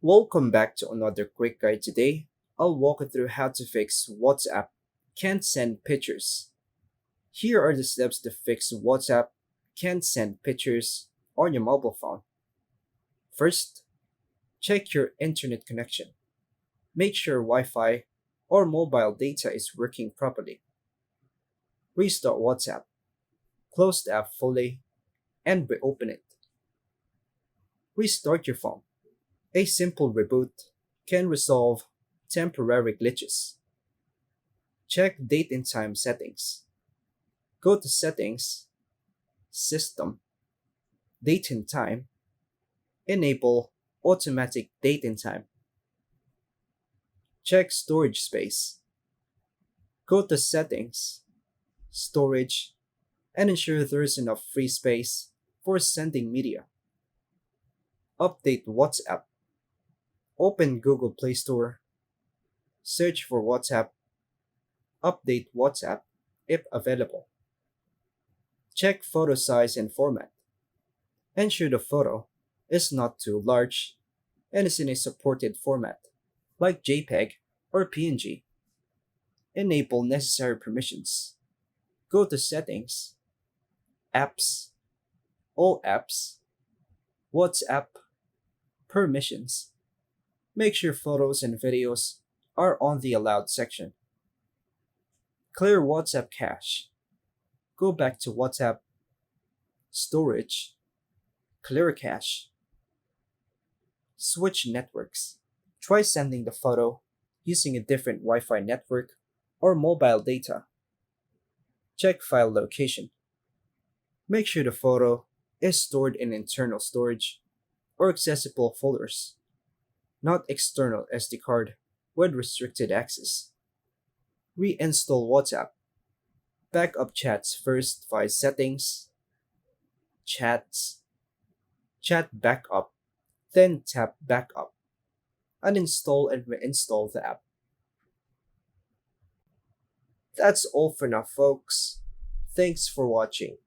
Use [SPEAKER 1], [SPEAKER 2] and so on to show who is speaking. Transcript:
[SPEAKER 1] Welcome back to another quick guide today. I'll walk you through how to fix WhatsApp can't send pictures. Here are the steps to fix WhatsApp can't send pictures on your mobile phone. First, check your internet connection. Make sure Wi-Fi or mobile data is working properly. Restart WhatsApp, close the app fully, and reopen it. Restart your phone. A simple reboot can resolve temporary glitches. Check date and time settings. Go to Settings, System, Date and Time, enable automatic date and time. Check storage space. Go to Settings, Storage, and ensure there's enough free space for sending media. Update WhatsApp. Open Google Play Store, search for WhatsApp, update WhatsApp if available. Check photo size and format. Ensure the photo is not too large and is in a supported format, like JPEG or PNG. Enable necessary permissions. Go to Settings, Apps, All Apps, WhatsApp, Permissions. Make sure photos and videos are on the Allowed section. Clear WhatsApp cache. Go back to WhatsApp, Storage, Clear cache. Switch networks. Try sending the photo using a different Wi Fi network or mobile data. Check file location. Make sure the photo is stored in internal storage or accessible folders, not external SD card with restricted access. Reinstall WhatsApp. Backup chats first via Settings, Chats, Chat Backup, then tap Backup. Uninstall and reinstall the app. That's all for now, folks. Thanks for watching.